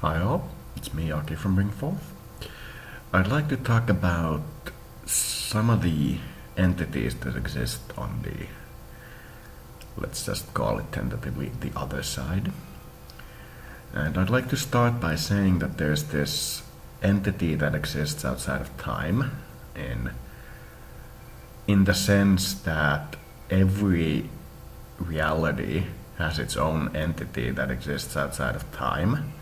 Hi all, it's me Aki from Bringforth. I'd like to talk about some of the entities that exist on the, let's just call it tentatively, the other side. And I'd like to start by saying that there's this entity that exists outside of time in the sense that every reality has its own entity that exists outside of time,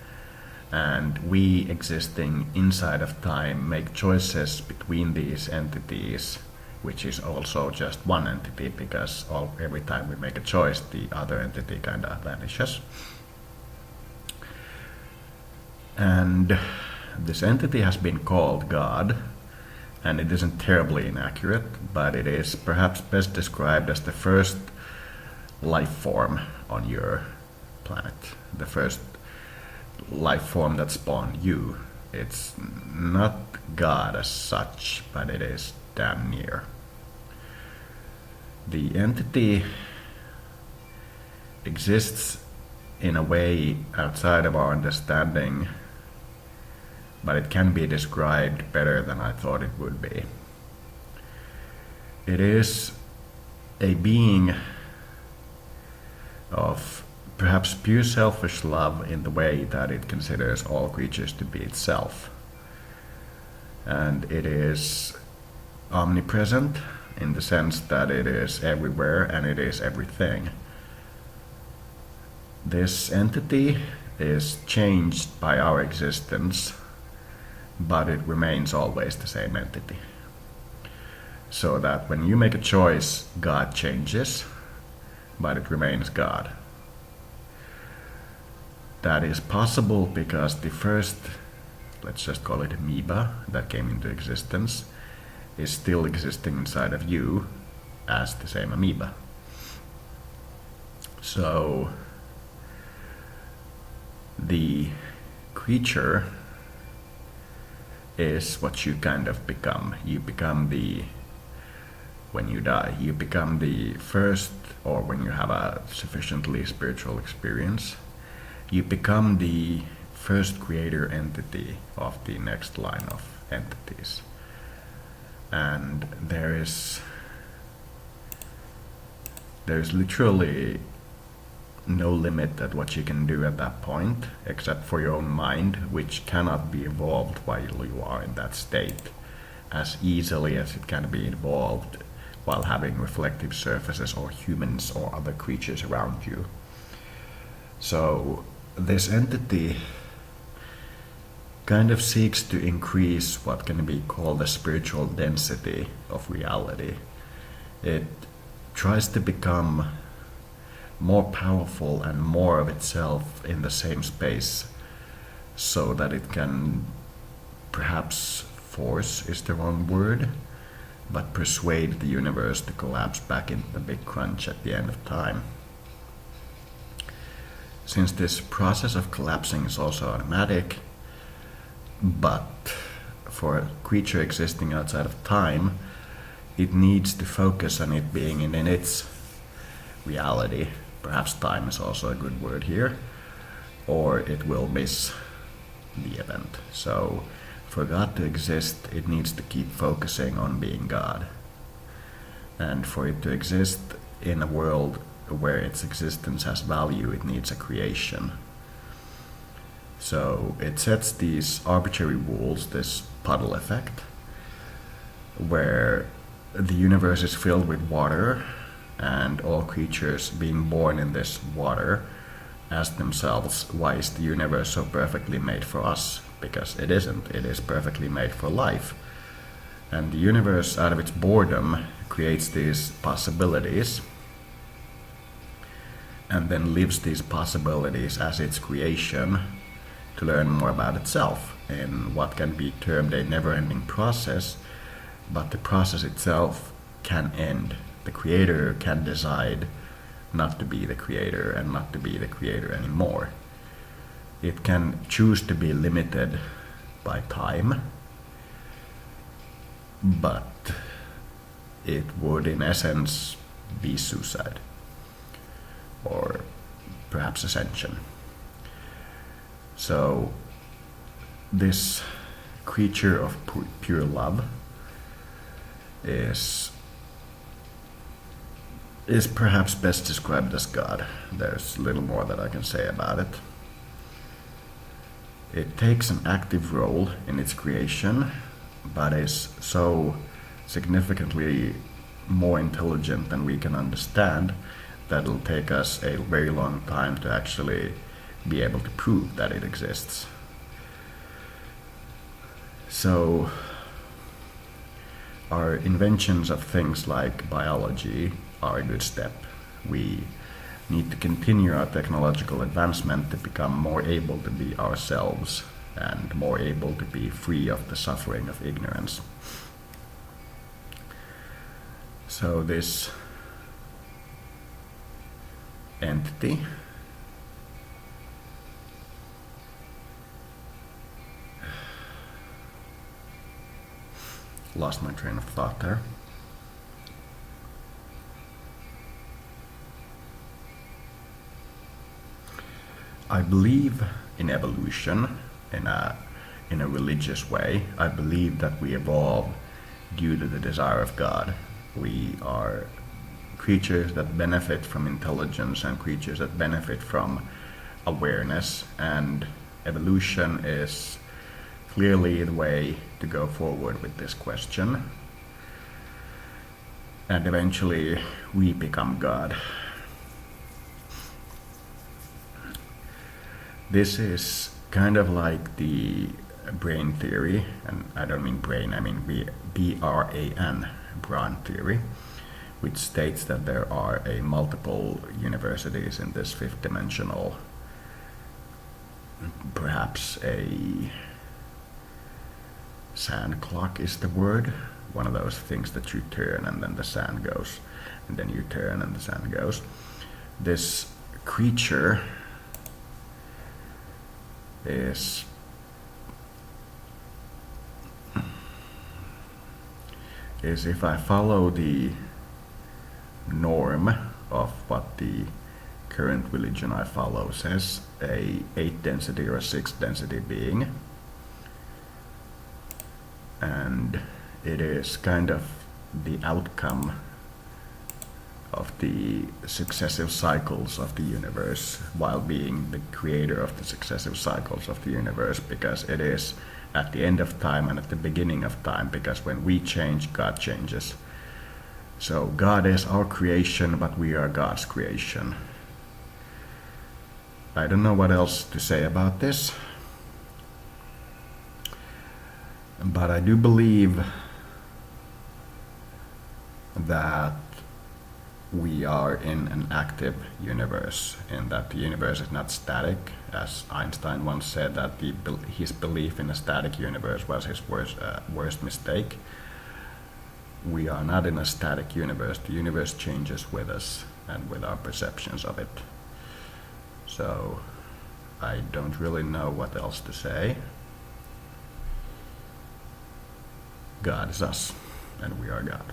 and we existing inside of time make choices between these entities, which is also just one entity, because every time we make a choice the other entity kind of vanishes. And this entity has been called God, and it isn't terribly inaccurate, but it is perhaps best described as the first life form on your planet, the first life form that spawned you. It's not God as such, but it is damn near. The entity exists in a way outside of our understanding, but it can be described better than I thought it would be. It is a being of perhaps pure selfish love in the way that it considers all creatures to be itself. And it is omnipresent in the sense that it is everywhere and it is everything. This entity is changed by our existence, but it remains always the same entity. So that when you make a choice, God changes, but it remains God. That is possible because the first, let's just call it amoeba, that came into existence is still existing inside of you as the same amoeba. So the creature is what you kind of become. You become when you die, you become the first, or when you have a sufficiently spiritual experience, you become the first creator entity of the next line of entities. And there's literally no limit at what you can do at that point, except for your own mind, which cannot be evolved while you are in that state as easily as it can be evolved while having reflective surfaces or humans or other creatures around you. So this entity kind of seeks to increase what can be called the spiritual density of reality. It tries to become more powerful and more of itself in the same space, so that it can perhaps force is the wrong word, but persuade the universe to collapse back into the big crunch at the end of time. Since this process of collapsing is also automatic, but for a creature existing outside of time, it needs to focus on it being in its reality. Perhaps time is also a good word here, or it will miss the event. So for God to exist, it needs to keep focusing on being God. And for it to exist in a world where its existence has value, it needs a creation. So it sets these arbitrary rules, this puddle effect, where the universe is filled with water, and all creatures being born in this water ask themselves, why is the universe so perfectly made for us? Because it isn't. It is perfectly made for life. And the universe, out of its boredom, creates these possibilities and then lives these possibilities as its creation to learn more about itself in what can be termed a never-ending process, but the process itself can end. The creator can decide not to be the creator and not to be the creator anymore. It can choose to be limited by time, but it would in essence be suicide, or perhaps ascension. So this creature of pure love is perhaps best described as God. There's little more that I can say about it. It takes an active role in its creation, but is so significantly more intelligent than we can understand that it'll take us a very long time to actually be able to prove that it exists. So our inventions of things like biology are a good step. We need to continue our technological advancement to become more able to be ourselves and more able to be free of the suffering of ignorance. So this entity lost my train of thought there. I believe in evolution in a religious way. I believe that we evolve due to the desire of God. We are creatures that benefit from intelligence and creatures that benefit from awareness, and evolution is clearly the way to go forward with this question. And eventually we become God. This is kind of like the brain theory, and I don't mean brain, I mean B-R-A-N, Brain theory, which states that there are multiple universities in this fifth dimensional, perhaps a sand clock is the word, one of those things that you turn and then the sand goes, and then you turn and the sand goes. This creature is if I follow the norm of what the current religion I follow says, a 8 density or a 6 density being, and it is kind of the outcome of the successive cycles of the universe while being the creator of the successive cycles of the universe, because it is at the end of time and at the beginning of time, because when we change, God changes. So God is our creation, but we are God's creation. I don't know what else to say about this, but I do believe that we are in an active universe, in that the universe is not static, as Einstein once said that his belief in a static universe was his worst mistake. We are not in a static universe. The universe changes with us and with our perceptions of it. So I don't really know what else to say. God is us, and we are God.